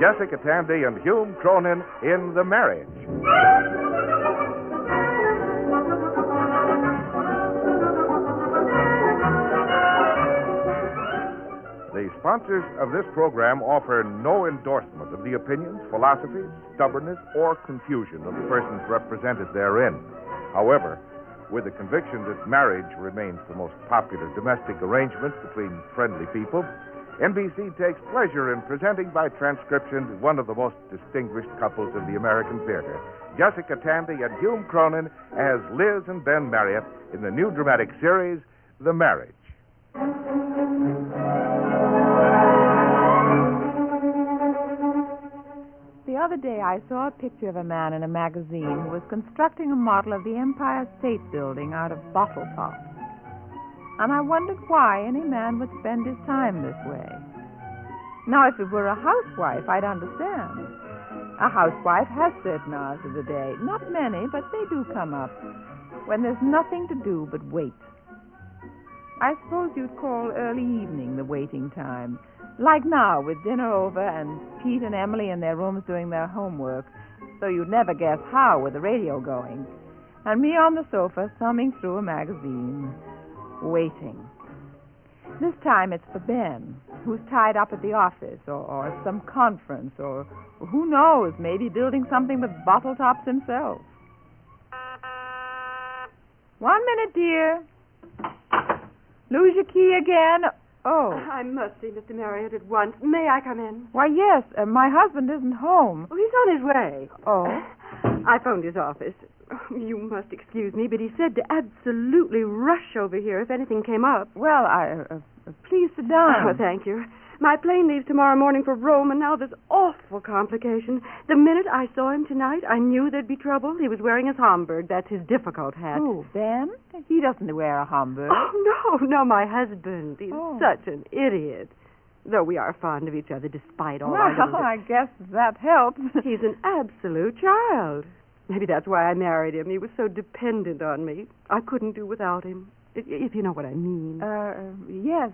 Jessica Tandy and Hume Cronyn in The Marriage. The sponsors of this program offer no endorsement of the opinions, philosophies, stubbornness, or confusion of the persons represented therein. However, with the conviction that marriage remains the most popular domestic arrangement between friendly people, NBC takes pleasure in presenting by transcription one of the most distinguished couples in the American theater, Jessica Tandy and Hume Cronyn as Liz and Ben Marriott in the new dramatic series, The Marriage. The other day I saw a picture of a man in a magazine who was constructing a model of the Empire State Building out of bottle tops. And I wondered why any man would spend his time this way. Now, if it were a housewife, I'd understand. A housewife has certain hours of the day. Not many, but they do come up when there's nothing to do but wait. I suppose you'd call early evening the waiting time. Like now, with dinner over and Pete and Emily in their rooms doing their homework, so you'd never guess how with the radio going. And me on the sofa thumbing through a magazine, waiting. This time it's for Ben, who's tied up at the office or at some conference or who knows, maybe building something with bottle tops himself. 1 minute, dear. Lose your key again? Oh. I must see Mr. Marriott at once. May I come in? Why, yes. My husband isn't home. Oh, he's on his way. Oh? I phoned his office. You must excuse me, but he said to absolutely rush over here if anything came up. Well, please sit down. Oh, thank you. My plane leaves tomorrow morning for Rome, and now there's awful complication. The minute I saw him tonight, I knew there'd be trouble. He was wearing his Homburg. That's his difficult hat. Who, Ben? He doesn't wear a Homburg. Oh, no, my husband. He's such an idiot. Though we are fond of each other despite all our... Well, I guess that helps. He's an absolute child. Maybe that's why I married him. He was so dependent on me. I couldn't do without him, if you know what I mean. Yes,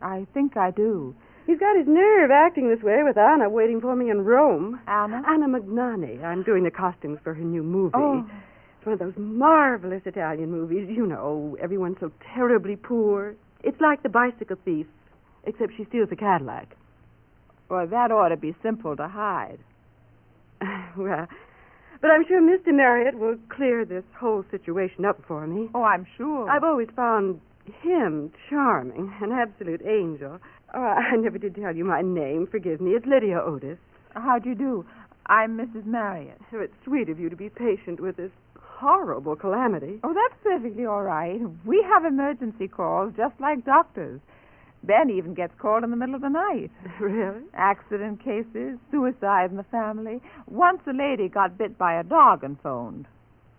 I think I do. He's got his nerve acting this way with Anna waiting for me in Rome. Anna? Anna Magnani. I'm doing the costumes for her new movie. Oh. It's one of those marvelous Italian movies. You know, everyone's so terribly poor. It's like The Bicycle Thief, except she steals a Cadillac. Well, that ought to be simple to hide. Well, but I'm sure Mr. Marriott will clear this whole situation up for me. Oh, I'm sure. I've always found him charming, an absolute angel. Oh, I never did tell you my name. Forgive me. It's Lydia Otis. How do you do? I'm Mrs. Marriott. Oh, it's sweet of you to be patient with this horrible calamity. Oh, that's perfectly all right. We have emergency calls just like doctors. Ben even gets called in the middle of the night. Really? Accident cases, suicide in the family. Once a lady got bit by a dog and phoned.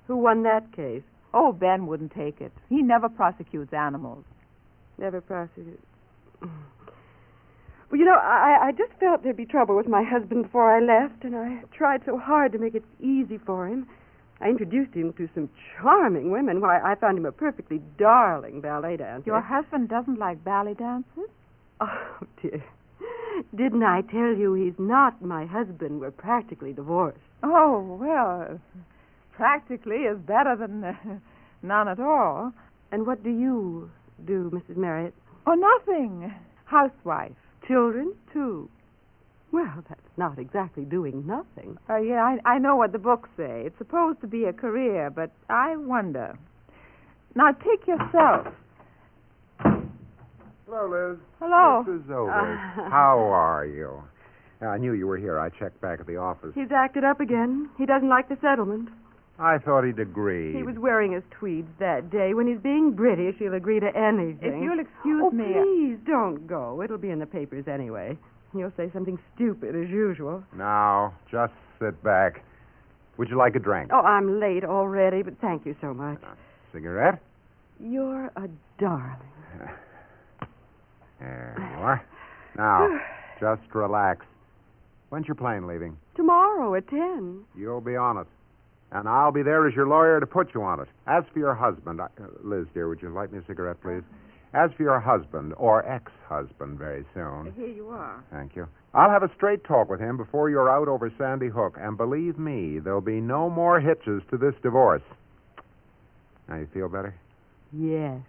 Who won that case? Oh, Ben wouldn't take it. He never prosecutes animals. Never prosecutes. Well, you know, I just felt there'd be trouble with my husband before I left, and I tried so hard to make it easy for him. I introduced him to some charming women. Why, I found him a perfectly darling ballet dancer. Your husband doesn't like ballet dances? Oh, dear. Didn't I tell you he's not my husband? We're practically divorced. Oh, well, practically is better than none at all. And what do you do, Mrs. Marriott? Oh, nothing. Housewife. Children, too. Well, that's not exactly doing nothing. Yeah, I know what the books say. It's supposed to be a career, but I wonder. Now, take yourself. Hello, Liz. Hello. Mrs. Otis. How are you? I knew you were here. I checked back at the office. He's acted up again. He doesn't like the settlement. I thought he'd agree. He was wearing his tweeds that day. When he's being British, he'll agree to anything. If you'll excuse me... Please, don't go. It'll be in the papers anyway. You'll say something stupid, as usual. Now, just sit back. Would you like a drink? Oh, I'm late already, but thank you so much. Cigarette? You're a darling. There you are. Now, just relax. When's your plane leaving? Tomorrow at 10. You'll be on it. And I'll be there as your lawyer to put you on it. As for your husband, Liz, dear, would you light me a cigarette, please? As for your husband, or ex-husband, very soon. Here you are. Thank you. I'll have a straight talk with him before you're out over Sandy Hook, and believe me, there'll be no more hitches to this divorce. Now, you feel better? Yes.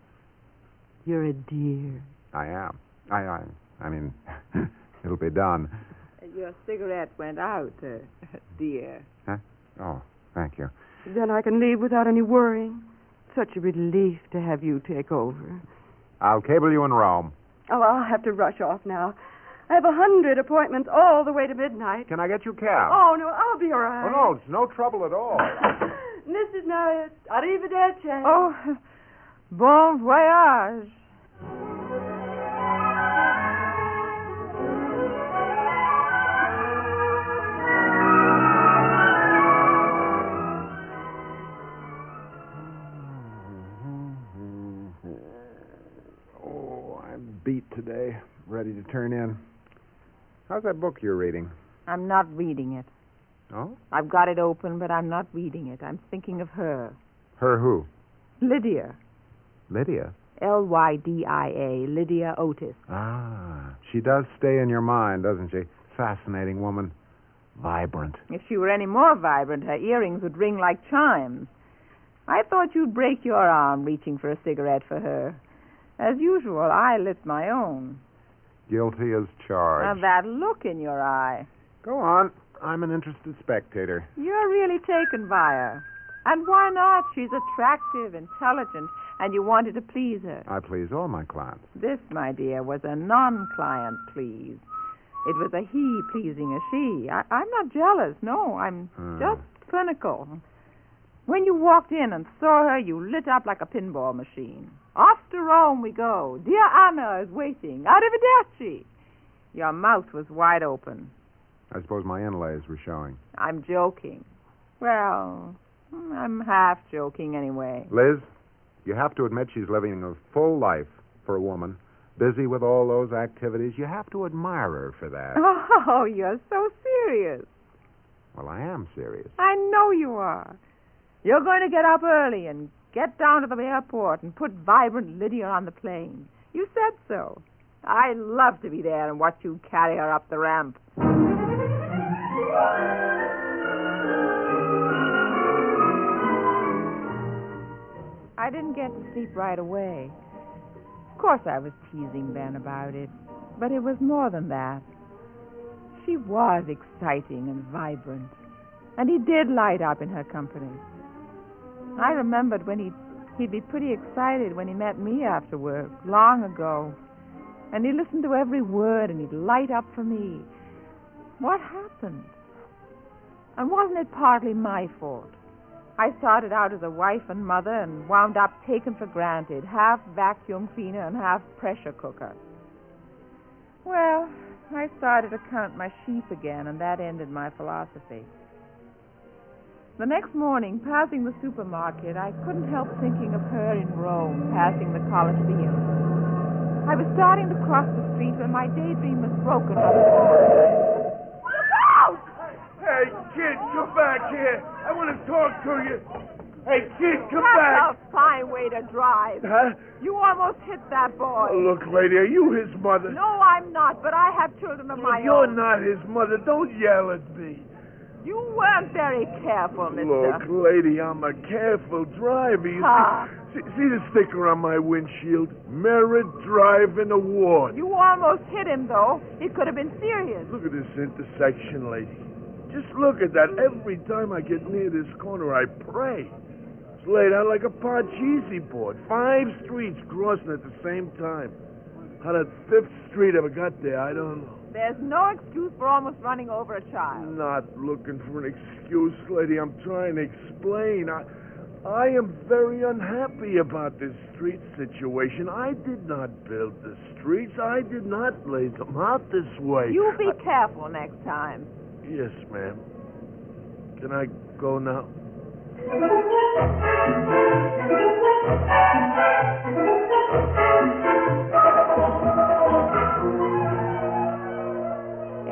You're a dear. I am. I mean, it'll be done. Your cigarette went out, dear. Huh? Oh, thank you. Then I can leave without any worrying. Such a relief to have you take over. I'll cable you in Rome. Oh, I'll have to rush off now. I have 100 appointments all the way to midnight. Can I get you a cab? Oh, no, I'll be all right. Oh, no, it's no trouble at all. Mrs. Marriott, arrivederci. Oh, bon voyage. Oh, I'm beat today. Ready to turn in. How's that book you're reading? I'm not reading it. Oh? I've got it open, but I'm not reading it. I'm thinking of her. Her who? Lydia. Lydia? Lydia, Lydia Otis. Ah, she does stay in your mind, doesn't she? Fascinating woman. Vibrant. If she were any more vibrant, her earrings would ring like chimes. I thought you'd break your arm reaching for a cigarette for her. As usual, I lit my own. Guilty as charged. Now, that look in your eye. Go on. I'm an interested spectator. You're really taken by her. And why not? She's attractive, intelligent, and you wanted to please her. I please all my clients. This, my dear, was a non-client please. It was a he pleasing a she. I'm not jealous. No, I'm just clinical. When you walked in and saw her, you lit up like a pinball machine. Off to Rome we go. Dear Anna is waiting. Arrivederci. Your mouth was wide open. I suppose my inlays were showing. I'm joking. Well, I'm half joking anyway. Liz, you have to admit she's living a full life for a woman. Busy with all those activities. You have to admire her for that. Oh, you're so serious. Well, I am serious. I know you are. You're going to get up early and get down to the airport and put vibrant Lydia on the plane. You said so. I'd love to be there and watch you carry her up the ramp. I didn't get to sleep right away. Of course I was teasing Ben about it, but it was more than that. She was exciting and vibrant, and he did light up in her company. I remembered when he'd be pretty excited when he met me after work, long ago, and he listened to every word and he'd light up for me. What happened? And wasn't it partly my fault? I started out as a wife and mother and wound up taken for granted, half vacuum cleaner and half pressure cooker. Well, I started to count my sheep again, and that ended my philosophy. The next morning, passing the supermarket, I couldn't help thinking of her in Rome, passing the Colosseum. I was starting to cross the street when my daydream was broken by the door. Look out! Hey, kid, come back here. I want to talk to you. Hey, kid, come That's back. a fine way to drive. Huh? You almost hit that boy. Oh, look, lady, are you his mother? No, I'm not, but I have children of my You're own. not his mother. Don't yell at me. You weren't very careful, mister. Look, lady, I'm a careful driver. You see the sticker on my windshield? Merit Driving Award. You almost hit him, though. It could have been serious. Look at this intersection, lady. Just look at that. Every time I get near this corner, I pray. It's laid out like a Parcheesi board. 5 streets crossing at the same time. How that 5th Street ever got there, I don't know. There's no excuse for almost running over a child. Not looking for an excuse, lady. I'm trying to explain. I am very unhappy about this street situation. I did not build the streets. I did not lay them out this way. You be careful next time. Yes, ma'am. Can I go now?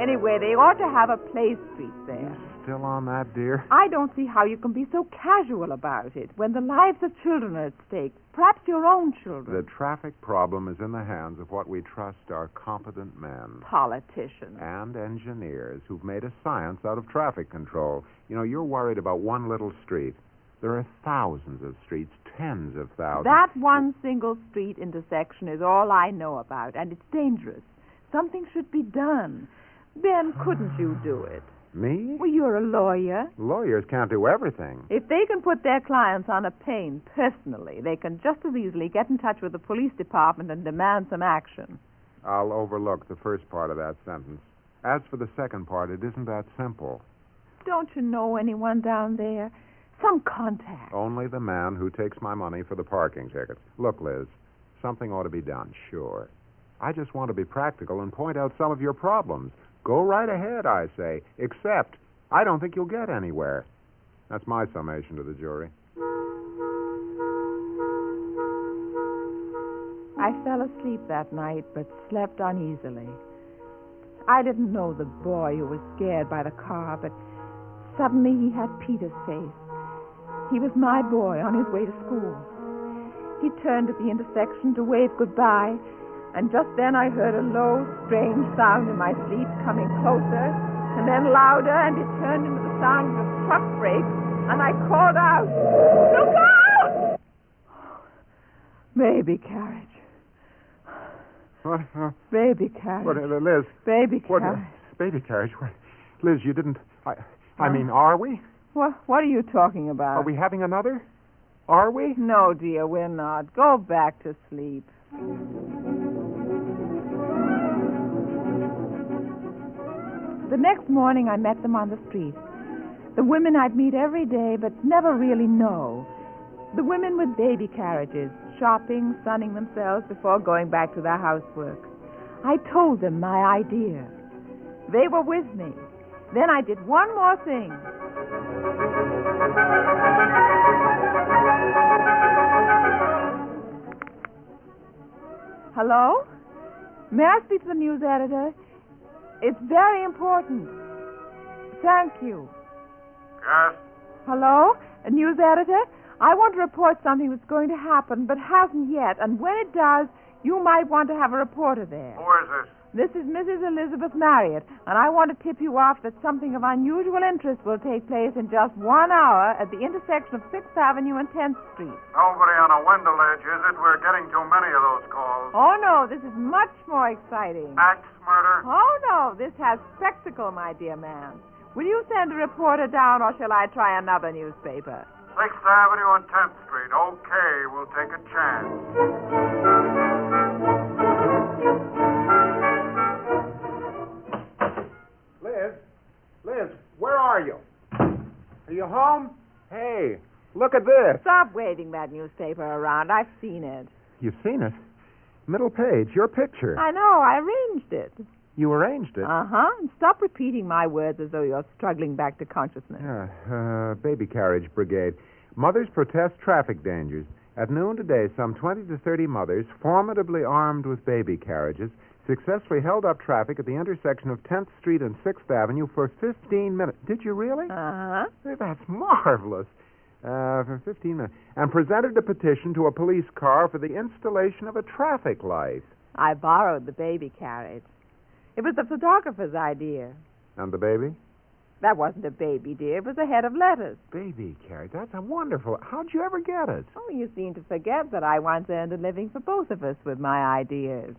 Anyway, they ought to have a play street there. still on that, dear? I don't see how you can be so casual about it when the lives of children are at stake, perhaps your own children. The traffic problem is in the hands of what we trust are competent men. Politicians. And engineers who've made a science out of traffic control. You know, you're worried about one little street. There are thousands of streets, tens of thousands. That one single street intersection is all I know about, and it's dangerous. Something should be done. Ben, couldn't you do it? Me? Well, you're a lawyer. Lawyers can't do everything. If they can put their clients on a pain personally, they can just as easily get in touch with the police department and demand some action. I'll overlook the first part of that sentence. As for the second part, it isn't that simple. Don't you know anyone down there? Some contact. Only the man who takes my money for the parking tickets. Look, Liz, something ought to be done, sure. I just want to be practical and point out some of your problems. Go right ahead, I say, except I don't think you'll get anywhere. That's my summation to the jury. I fell asleep that night, but slept uneasily. I didn't know the boy who was scared by the car, but suddenly he had Peter's face. He was my boy on his way to school. He turned at the intersection to wave goodbye, and just then I heard a low, strange sound in my sleep coming closer, and then louder, and it turned into the sound of a truck brake, and I called out, "Look out!" Baby carriage. What? Baby carriage. What, Liz? Baby What, carriage. baby carriage? What? Liz, you didn't... I mean, are we? What are you talking about? Are we having another? Are we? No, dear, we're not. Go back to sleep. The next morning, I met them on the street. The women I'd meet every day, but never really know. The women with baby carriages, shopping, sunning themselves before going back to their housework. I told them my idea. They were with me. Then I did one more thing. Hello? May I speak to the news editor? It's very important. Thank you. Yes? Hello? A news editor? I want to report something that's going to happen, but hasn't yet. And when it does, you might want to have a reporter there. Who is this? This is Mrs. Elizabeth Marriott, and I want to tip you off that something of unusual interest will take place in just 1 hour at the intersection of 6th Avenue and 10th Street. Nobody on a window ledge, is it? We're getting too many of those calls. Oh, no, this is much more exciting. Axe murder? Oh, no, this has spectacle, my dear man. Will you send a reporter down, or shall I try another newspaper? 6th Avenue and 10th Street. Okay, we'll take a chance. Liz, where are you? Are you home? Hey, look at this. Stop waving that newspaper around. I've seen it. You've seen it? Middle page, your picture. I know. I arranged it. You arranged it? Uh-huh. And stop repeating my words as though you're struggling back to consciousness. Baby carriage brigade. Mothers protest traffic dangers. At noon today, some 20 to 30 mothers, formidably armed with baby carriages, successfully held up traffic at the intersection of 10th Street and 6th Avenue for 15 minutes. Did you really? Uh-huh. Hey, that's marvelous. For 15 minutes. And presented a petition to a police car for the installation of a traffic light. I borrowed the baby carriage. It was the photographer's idea. And the baby? That wasn't a baby, dear. It was a head of lettuce. Baby carriage. That's a wonderful... How'd you ever get it? Oh, you seem to forget that I once earned a living for both of us with my ideas.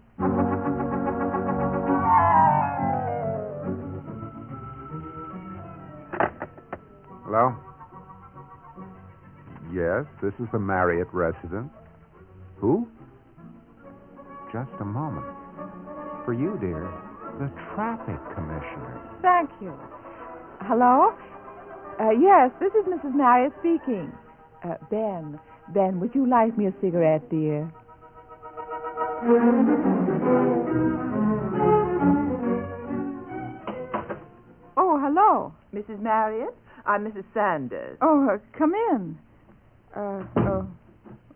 Hello? Yes, this is the Marriott residence. Who? Just a moment. For you, dear, the traffic commissioner. Thank you. Hello? Yes, this is Mrs. Marriott speaking. Ben, would you light me a cigarette, dear? Oh, hello, Mrs. Marriott. I'm Mrs. Sanders. Oh, come in.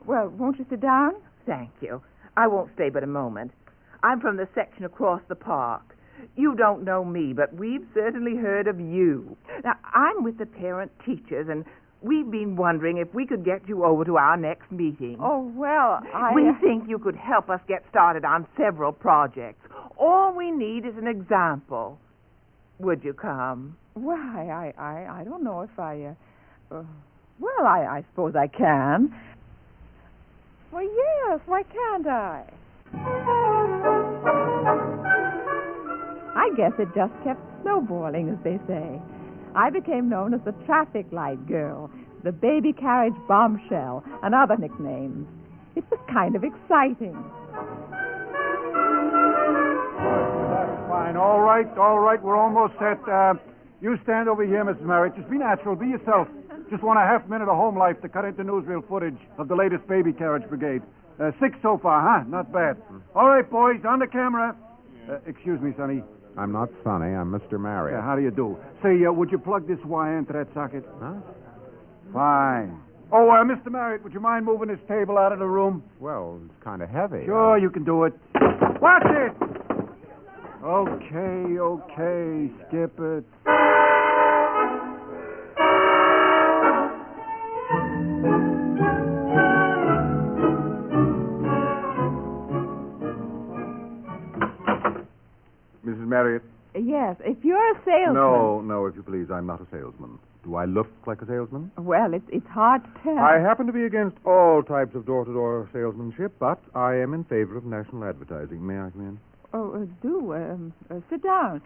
Well, won't you sit down? Thank you. I won't stay but a moment. I'm from the section across the park. You don't know me, but we've certainly heard of you. Now, I'm with the parent teachers, and we've been wondering if we could get you over to our next meeting. Oh, well, We think you could help us get started on several projects. All we need is an example. Would you come? Why, I don't know if I... well, I suppose I can. Well, yes, why can't I? I guess it just kept snowballing, as they say. I became known as the traffic light girl, the baby carriage bombshell, and other nicknames. It was kind of exciting. That's fine. All right. We're almost set. You stand over here, Mrs. Marriott. Just be natural. Be yourself. Just want a half minute of home life to cut into newsreel footage of the latest baby carriage brigade. 6 so far, huh? Not bad. All right, boys, on the camera. Excuse me, Sonny. I'm not Sonny. I'm Mr. Marriott. Yeah, how do you do? Say, would you plug this wire into that socket? Huh? Fine. Oh, Mr. Marriott, would you mind moving this table out of the room? Well, it's kind of heavy. Sure, you can do it. Watch it! Okay, skip it. Mrs. Marriott? Yes, if you're a salesman... No, if you please. I'm not a salesman. Do I look like a salesman? Well, it's hard to tell. I happen to be against all types of door-to-door salesmanship, but I am in favor of national advertising. May I come in? Oh, sit down.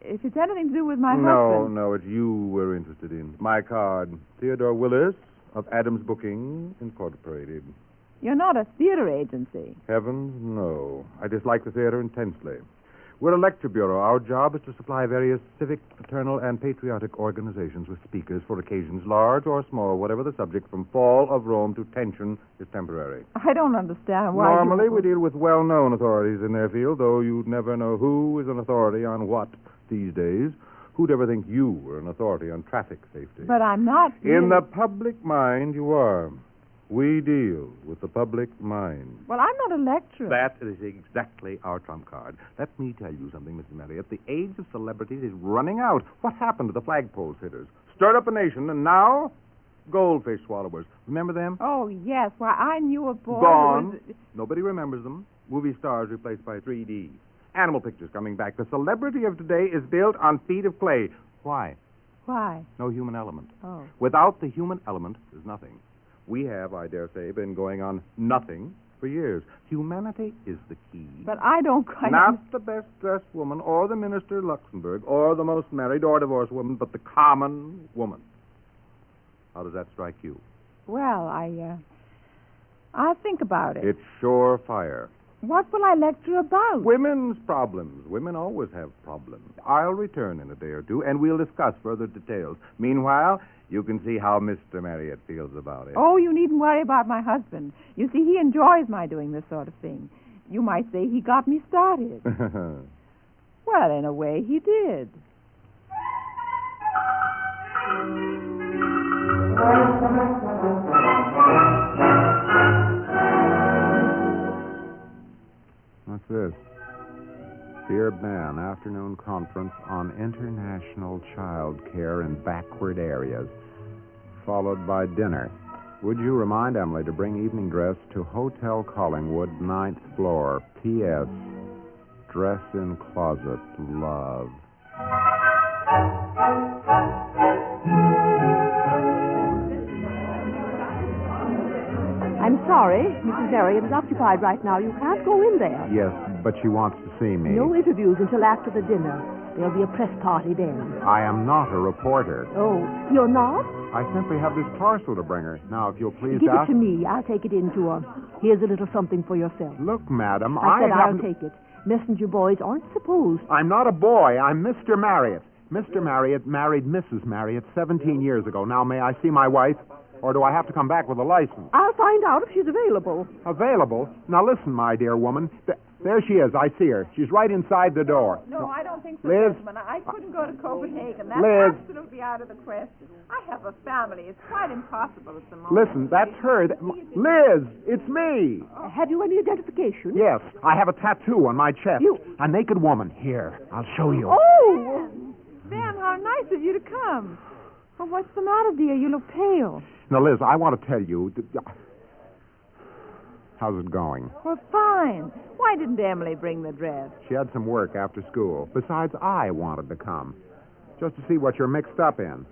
If it's anything to do with my husband... No, it's you we're interested in. My card. Theodore Willis of Adams Booking, Incorporated. You're not a theater agency. Heavens, no. I dislike the theater intensely. We're a lecture bureau. Our job is to supply various civic, fraternal, and patriotic organizations with speakers for occasions large or small, whatever the subject, from fall of Rome to tension is temporary. I don't understand why Normally, we deal with well-known authorities in their field, though you'd never know who is an authority on what these days. Who'd ever think you were an authority on traffic safety? But I'm not... In the public mind, you are. We deal with the public mind. Well, I'm not a lecturer. That is exactly our trump card. Let me tell you something, Mrs. Marriott. The age of celebrities is running out. What happened to the flagpole sitters? Stirred up a nation, and now goldfish swallowers. Remember them? Oh, yes. Why, I knew a boy Gone. who was... Nobody remembers them. Movie stars replaced by 3D. Animal pictures coming back. The celebrity of today is built on feet of clay. Why? Why? No human element. Oh. Without the human element, there's nothing. We have, I dare say, been going on nothing for years. Humanity is the key. But I don't quite... Not the best-dressed woman, or the Minister Luxembourg, or the most married or divorced woman, but the common woman. How does that strike you? Well, I'll think about it. It's surefire. What will I lecture about? Women's problems. Women always have problems. I'll return in a day or two, and we'll discuss further details. Meanwhile, you can see how Mr. Marriott feels about it. Oh, you needn't worry about my husband. You see, he enjoys my doing this sort of thing. You might say he got me started. Well, in a way, he did. What's this? Dear Ben, afternoon conference on international child care in backward areas, followed by dinner. Would you remind Emily to bring evening dress to Hotel Collingwood, 9th floor. P.S. Dress in closet. Love. I'm sorry. Mrs. Marriott is occupied right now. You can't go in there. Yes, but she wants to see me. No interviews until after the dinner. There'll be a press party then. I am not a reporter. Oh, you're not? I simply have this parcel to bring her. Now, if you'll please Give ask... it to me. I'll take it in to her. Here's a little something for yourself. Look, madam, I said I'll haven't... take it. Messenger boys aren't supposed. I'm not a boy. I'm Mr. Marriott. Mr. Marriott married Mrs. Marriott 17 years ago. Now, may I see my wife? Or do I have to come back with a license? I'll find out if she's available. Available? Now listen, my dear woman. There she is. I see her. She's right inside the door. No, I don't think so, Liz? gentlemen. I couldn't go to Copenhagen. That's Liz? absolutely out of the question. I have a family. It's quite impossible at the moment. Listen, that's her. Liz, it's me. Have you any identification? Yes, I have a tattoo on my chest. You- A naked woman. Here, I'll show you. Oh! Ben, how nice of you to come. Well, what's the matter, dear? You look pale. Now, Liz, I want to tell you. How's it going? Well, fine. Why didn't Emily bring the dress? She had some work after school. Besides, I wanted to come. Just to see what you're mixed up in.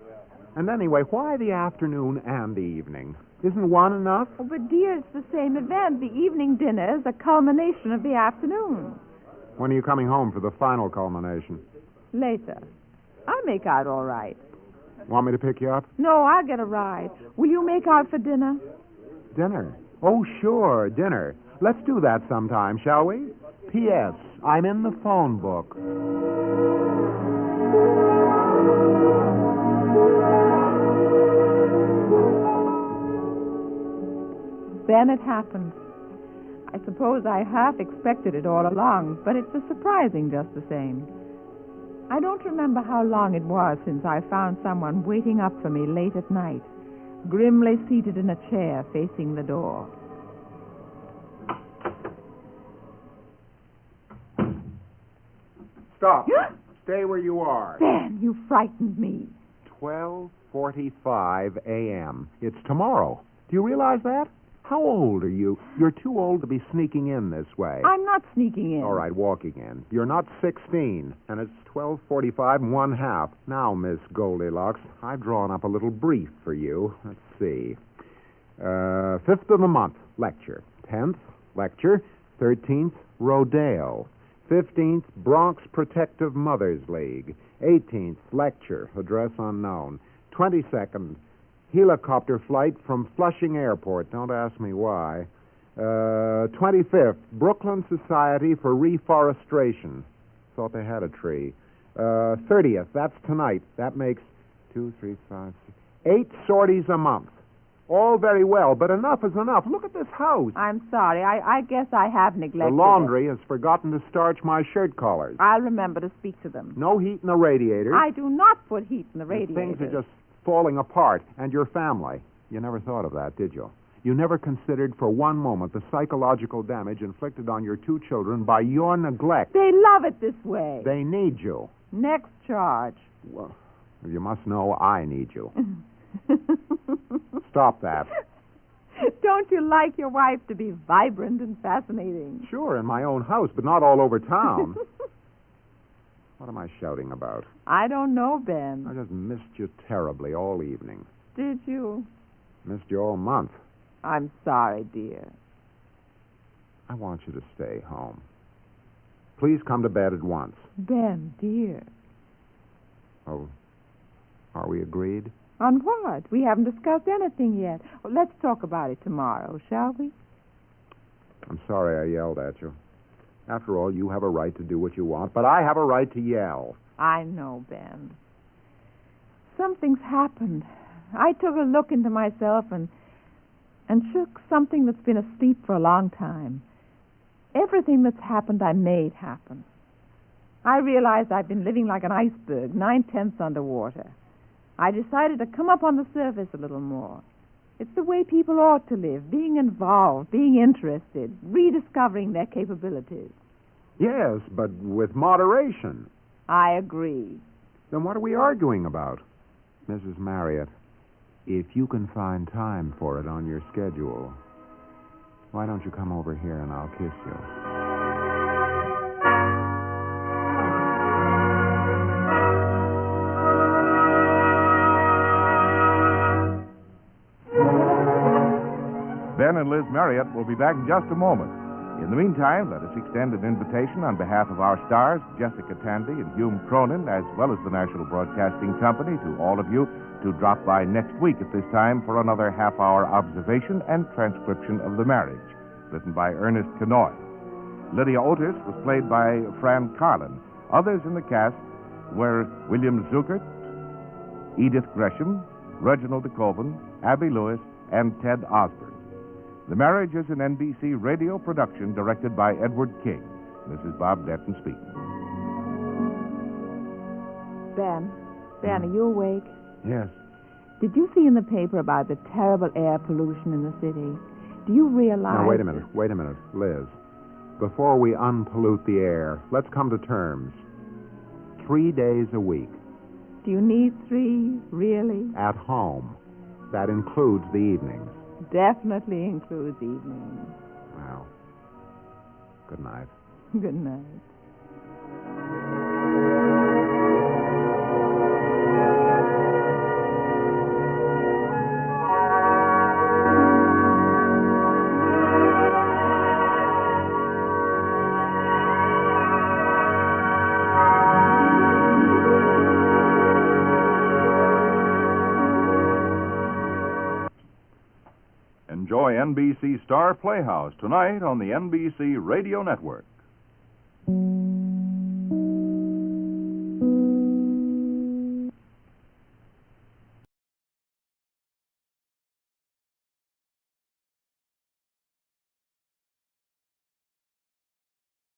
And anyway, why the afternoon and the evening? Isn't one enough? Oh, but dear, it's the same event. The evening dinner is a culmination of the afternoon. When are you coming home for the final culmination? Later. I'll make out all right. Want me to pick you up? No, I'll get a ride. Will you make out for dinner? Dinner? Oh, sure, dinner. Let's do that sometime, shall we? P.S. I'm in the phone book. Then it happened. I suppose I half expected it all along, but it's a surprising just the same. I don't remember how long it was since I found someone waiting up for me late at night, grimly seated in a chair facing the door. Stop. Stay where you are. Ben, you frightened me. 12:45 a.m. It's tomorrow. Do you realize that? How old are you? You're too old to be sneaking in this way. I'm not sneaking in. All right, walking in. You're not 16, and it's 12:45 and 1/2. Now, Miss Goldilocks, I've drawn up a little brief for you. Let's see. 5th of the month, lecture. 10th, lecture. 13th, Rodale. 15th, Bronx Protective Mothers League. 18th, lecture, address unknown. 22nd, helicopter flight from Flushing Airport. Don't ask me why. 25th, Brooklyn Society for Reforestation. Thought they had a tree. 30th, that's tonight. That makes 2, 3, 5, 6, 8 sorties a month. All very well, but enough is enough. Look at this house. I'm sorry. I guess I have neglected The laundry has forgotten to starch my shirt collars. I'll remember to speak to them. No heat in the radiators. I do not put heat in the The radiator. things are just falling apart. And your family. You never thought of that, did you? You never considered for one moment the psychological damage inflicted on your 2 children by your neglect. They love it this way. They need you. Next charge. Well, you must know I need you. Stop that. Don't you like your wife to be vibrant and fascinating? Sure, in my own house, but not all over town. What am I shouting about? I don't know, Ben. I just missed you terribly all evening. Did you? Missed you all month. I'm sorry, dear. I want you to stay home. Please come to bed at once. Ben, dear. Oh, are we agreed? On what? We haven't discussed anything yet. Well, let's talk about it tomorrow, shall we? I'm sorry I yelled at you. After all, you have a right to do what you want, but I have a right to yell. I know, Ben. Something's happened. I took a look into myself and shook something that's been asleep for a long time. Everything that's happened, I made happen. I realized I've been living like an iceberg, 9/10 underwater. I decided to come up on the surface a little more. It's the way people ought to live, being involved, being interested, rediscovering their capabilities. Yes, but with moderation. I agree. Then what are we arguing about? Mrs. Marriott, if you can find time for it on your schedule, why don't you come over here and I'll kiss you? Ben and Liz Marriott will be back in just a moment. In the meantime, let us extend an invitation on behalf of our stars, Jessica Tandy and Hume Cronyn, as well as the National Broadcasting Company, to all of you to drop by next week at this time for another half-hour observation and transcription of The Marriage, written by Ernest Kinoy. Lydia Otis was played by Fran Carlin. Others in the cast were William Zuckert, Edith Gresham, Reginald de Koven, Abby Lewis, and Ted Osborne. The Marriage is an NBC radio production directed by Edward King. This is Bob Denton speaking. Ben, are you awake? Yes. Did you see in the paper about the terrible air pollution in the city? Do you realize... Now, wait a minute. Liz, before we unpollute the air, let's come to terms. 3 days a week. Do you need 3, really? At home. That includes the evenings. Definitely includes evenings. Well, good night. Good night. Enjoy NBC Star Playhouse tonight on the NBC Radio Network.